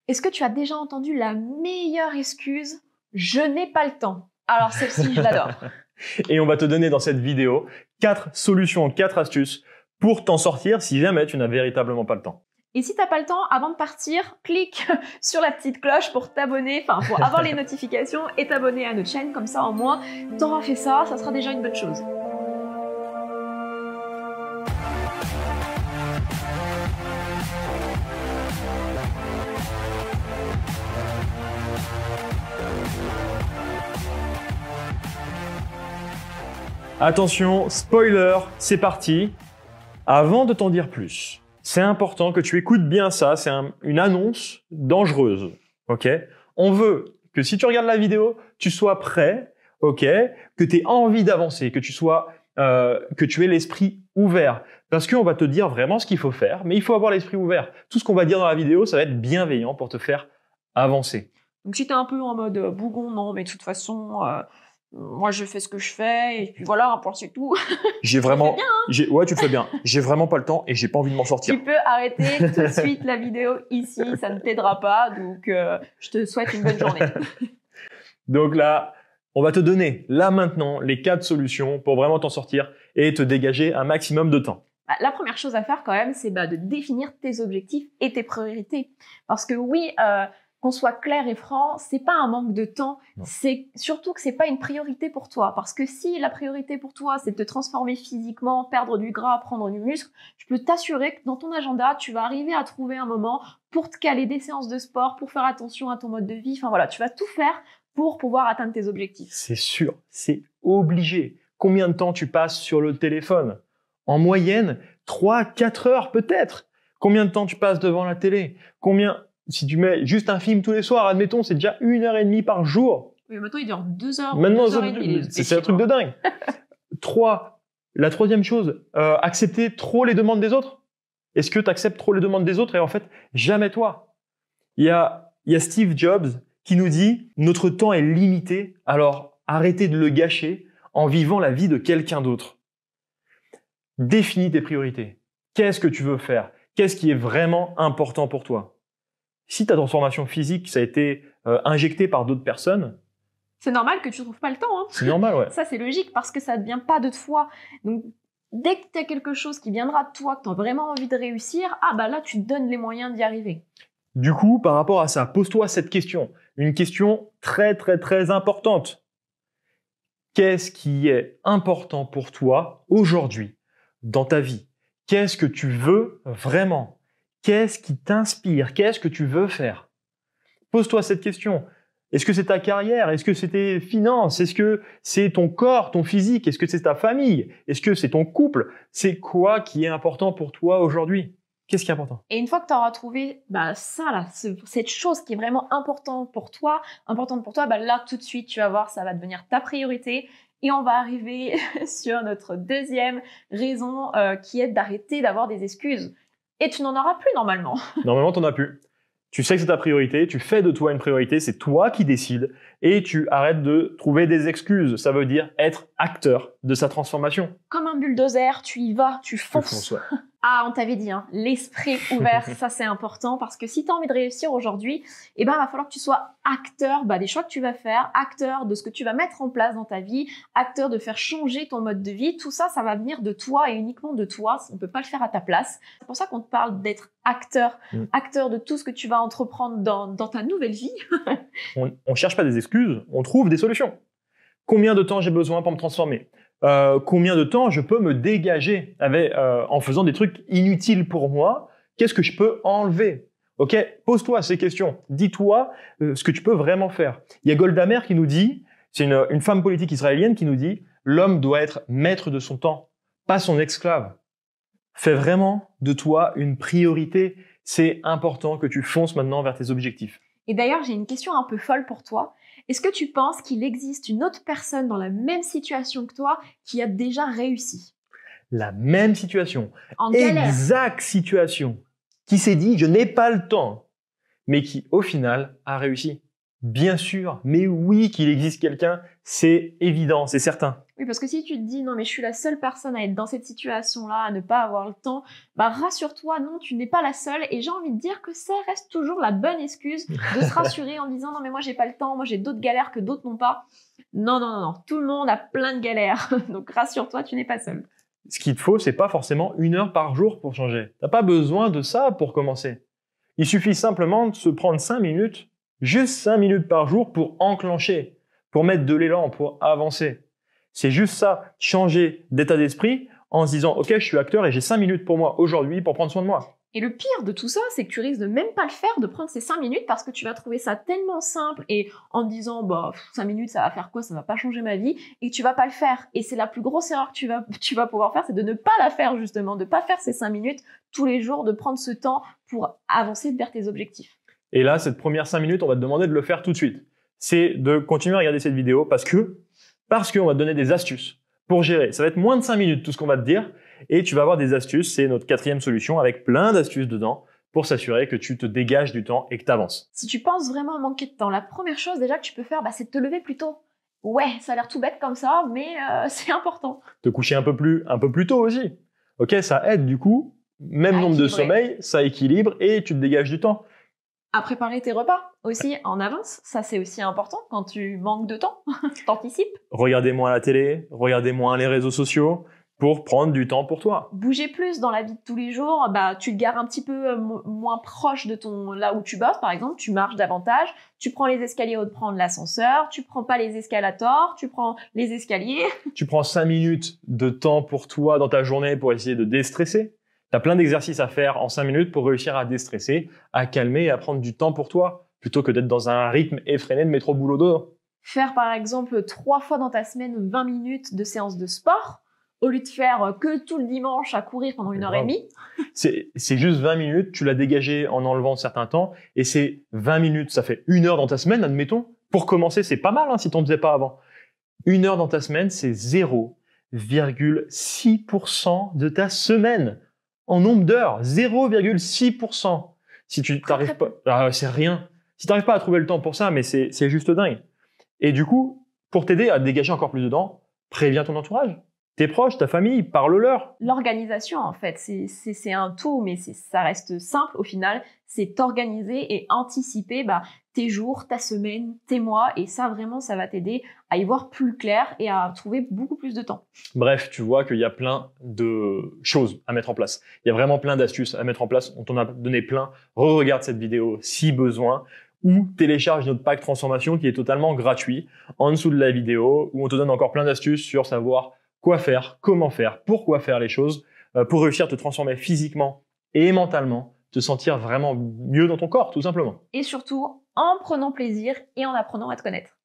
Est-ce que tu as déjà entendu la meilleure excuse? Je n'ai pas le temps. Alors celle-ci, je l'adore. Et on va te donner dans cette vidéo 4 solutions, 4 astuces pour t'en sortir si jamais tu n'as véritablement pas le temps. Et si t'as pas le temps, avant de partir, clique sur la petite cloche pour t'abonner, enfin pour avoir les notifications et t'abonner à notre chaîne. Comme ça, au moins, t'auras fait ça, ça sera déjà une bonne chose. Attention, spoiler, c'est parti. Avant de t'en dire plus, c'est important que tu écoutes bien ça, c'est une annonce dangereuse, ok? On veut que si tu regardes la vidéo, tu sois prêt, ok? Que tu aies envie d'avancer, que tu aies l'esprit ouvert. Parce qu'on va te dire vraiment ce qu'il faut faire, mais il faut avoir l'esprit ouvert. Tout ce qu'on va dire dans la vidéo, ça va être bienveillant pour te faire avancer. Donc si t'es un peu en mode bougon, non, mais de toute façon, moi je fais ce que je fais, et puis voilà, pour c'est tout. J'ai vraiment... bien, hein. Ouais, tu le fais bien. J'ai vraiment pas le temps et j'ai pas envie de m'en sortir. Tu peux arrêter tout de suite la vidéo ici, ça ne t'aidera pas, donc je te souhaite une bonne journée. Donc là, on va te donner, là maintenant, les 4 solutions pour vraiment t'en sortir et te dégager un maximum de temps. La première chose à faire quand même, c'est de définir tes objectifs et tes priorités. Parce que oui, qu'on soit clair et franc, c'est pas un manque de temps, c'est surtout que c'est pas une priorité pour toi. Parce que si la priorité pour toi, c'est de te transformer physiquement, perdre du gras, prendre du muscle, je peux t'assurer que dans ton agenda, tu vas arriver à trouver un moment pour te caler des séances de sport, pour faire attention à ton mode de vie. Enfin voilà, tu vas tout faire pour pouvoir atteindre tes objectifs. C'est sûr, c'est obligé. Combien de temps tu passes sur le téléphone? En moyenne, 3-4 heures peut-être. Combien de temps tu passes devant la télé? Si tu mets juste un film tous les soirs, admettons, c'est déjà 1h30 par jour. Oui, maintenant il dure 2 heures. Maintenant, c'est un truc de dingue. 3. La troisième chose, accepter trop les demandes des autres. Est-ce que tu acceptes trop les demandes des autres et en fait, jamais toi? Il y a Steve Jobs qui nous dit « Notre temps est limité, alors arrêtez de le gâcher en vivant la vie de quelqu'un d'autre. » Définis tes priorités. Qu'est-ce que tu veux faire? Qu'est-ce qui est vraiment important pour toi? Si ta transformation physique, ça a été injecté par d'autres personnes, c'est normal que tu trouves pas le temps. Hein. C'est normal, ouais. Ça, c'est logique parce que ça ne vient pas de toi. Donc, dès que tu as quelque chose qui viendra de toi, que tu as vraiment envie de réussir, là, tu te donnes les moyens d'y arriver. Du coup, par rapport à ça, pose-toi cette question. Une question très, très, très importante. Qu'est-ce qui est important pour toi aujourd'hui, dans ta vie? Qu'est-ce que tu veux vraiment? Qu'est-ce qui t'inspire? Qu'est-ce que tu veux faire? Pose-toi cette question. Est-ce que c'est ta carrière? Est-ce que c'est tes finances? Est-ce que c'est ton corps, ton physique? Est-ce que c'est ta famille? Est-ce que c'est ton couple? C'est quoi qui est important pour toi aujourd'hui? Qu'est-ce qui est important? Et une fois que tu auras trouvé cette chose qui est vraiment importante pour toi, là tout de suite tu vas voir, ça va devenir ta priorité. Et on va arriver sur notre deuxième raison qui est d'arrêter d'avoir des excuses. Et tu n'en auras plus normalement. Normalement, tu n'en as plus. Tu sais que c'est ta priorité, tu fais de toi une priorité, c'est toi qui décides et tu arrêtes de trouver des excuses. Ça veut dire être acteur de sa transformation. Comme un bulldozer, tu y vas, tu fonces. Ah, on t'avait dit, hein, l'esprit ouvert, ça c'est important parce que si tu as envie de réussir aujourd'hui, il va falloir que tu sois acteur des choix que tu vas faire, acteur de ce que tu vas mettre en place dans ta vie, acteur de faire changer ton mode de vie. Tout ça, ça va venir de toi et uniquement de toi. On ne peut pas le faire à ta place. C'est pour ça qu'on te parle d'être acteur, acteur de tout ce que tu vas entreprendre dans ta nouvelle vie. On cherche pas des excuses, on trouve des solutions. Combien de temps j'ai besoin pour me transformer? Combien de temps je peux me dégager en faisant des trucs inutiles pour moi? Qu'est-ce que je peux enlever? Ok, pose-toi ces questions. Dis-toi ce que tu peux vraiment faire. Il y a Golda Meir qui nous dit, c'est une femme politique israélienne qui nous dit, l'homme doit être maître de son temps, pas son esclave. Fais vraiment de toi une priorité. C'est important que tu fonces maintenant vers tes objectifs. Et d'ailleurs, j'ai une question un peu folle pour toi. Est-ce que tu penses qu'il existe une autre personne dans la même situation que toi qui a déjà réussi? La même situation, en galère. Exacte situation, qui s'est dit « je n'ai pas le temps », mais qui au final a réussi. Bien sûr, mais oui qu'il existe quelqu'un, c'est évident, c'est certain. Oui, parce que si tu te dis non mais je suis la seule personne à être dans cette situation-là, à ne pas avoir le temps, bah rassure-toi, non, tu n'es pas la seule. Et j'ai envie de dire que ça reste toujours la bonne excuse de se rassurer en disant non mais moi j'ai pas le temps, moi j'ai d'autres galères que d'autres n'ont pas. Non, non, non, non, tout le monde a plein de galères. Donc rassure-toi, tu n'es pas seule. Ce qu'il te faut, c'est pas forcément 1 heure par jour pour changer. T'as pas besoin de ça pour commencer. Il suffit simplement de se prendre 5 minutes, juste 5 minutes par jour pour enclencher, pour mettre de l'élan, pour avancer. C'est juste ça, changer d'état d'esprit en se disant « Ok, je suis acteur et j'ai 5 minutes pour moi aujourd'hui pour prendre soin de moi. » Et le pire de tout ça, c'est que tu risques de même pas le faire, de prendre ces 5 minutes parce que tu vas trouver ça tellement simple et en te disant bah 5 minutes ça va faire quoi, ça va pas changer ma vie et que tu vas pas le faire. Et c'est la plus grosse erreur que tu vas pouvoir faire, c'est de ne pas la faire justement, de pas faire ces 5 minutes tous les jours, de prendre ce temps pour avancer vers tes objectifs. Et là, cette première 5 minutes, on va te demander de le faire tout de suite. C'est de continuer à regarder cette vidéo parce qu'on va te donner des astuces pour gérer. Ça va être moins de 5 minutes tout ce qu'on va te dire et tu vas avoir des astuces. C'est notre 4e solution avec plein d'astuces dedans pour s'assurer que tu te dégages du temps et que tu avances. Si tu penses vraiment manquer de temps, la première chose déjà que tu peux faire, c'est de te lever plus tôt. Ouais, ça a l'air tout bête comme ça, mais c'est important. Te coucher un peu plus tôt aussi. Ok, ça aide du coup. Même nombre de sommeil, ça équilibre et tu te dégages du temps. À préparer tes repas aussi en avance, ça c'est aussi important quand tu manques de temps, t'anticipes. Regardez moins la télé, regardez moins les réseaux sociaux pour prendre du temps pour toi. Bouger plus dans la vie de tous les jours, tu te gares un petit peu moins proche de là où tu bosses par exemple, tu marches davantage, tu prends les escaliers au lieu de prendre l'ascenseur, tu prends pas les escalators, tu prends les escaliers. Tu prends 5 minutes de temps pour toi dans ta journée pour essayer de déstresser. Tu as plein d'exercices à faire en 5 minutes pour réussir à déstresser, à calmer et à prendre du temps pour toi, plutôt que d'être dans un rythme effréné de métro boulot dodo. Faire par exemple 3 fois dans ta semaine 20 minutes de séance de sport, au lieu de faire que tout le dimanche à courir pendant 1h30. C'est juste 20 minutes, tu l'as dégagé en enlevant certains temps, et c'est 20 minutes, ça fait 1 heure dans ta semaine, admettons. Pour commencer, c'est pas mal si t'en faisais pas avant. 1 heure dans ta semaine, c'est 0,6% de ta semaine. En nombre d'heures, 0,6%. Si tu t'arrives pas, c'est rien. Si t'arrives pas à trouver le temps pour ça, mais c'est juste dingue. Et du coup, pour t'aider à dégager encore plus de temps, préviens ton entourage. Tes proches, ta famille, parle-leur. L'organisation, en fait, c'est un tout, mais ça reste simple au final. C'est t'organiser et anticiper tes jours, ta semaine, tes mois. Et ça, vraiment, ça va t'aider à y voir plus clair et à trouver beaucoup plus de temps. Bref, tu vois qu'il y a plein de choses à mettre en place. Il y a vraiment plein d'astuces à mettre en place. On t'en a donné plein. Re-regarde cette vidéo si besoin. Ou télécharge notre pack transformation qui est totalement gratuit en dessous de la vidéo où on te donne encore plein d'astuces sur savoir quoi faire, comment faire, pourquoi faire les choses pour réussir à te transformer physiquement et mentalement, te sentir vraiment mieux dans ton corps, tout simplement. Et surtout, en prenant plaisir et en apprenant à te connaître.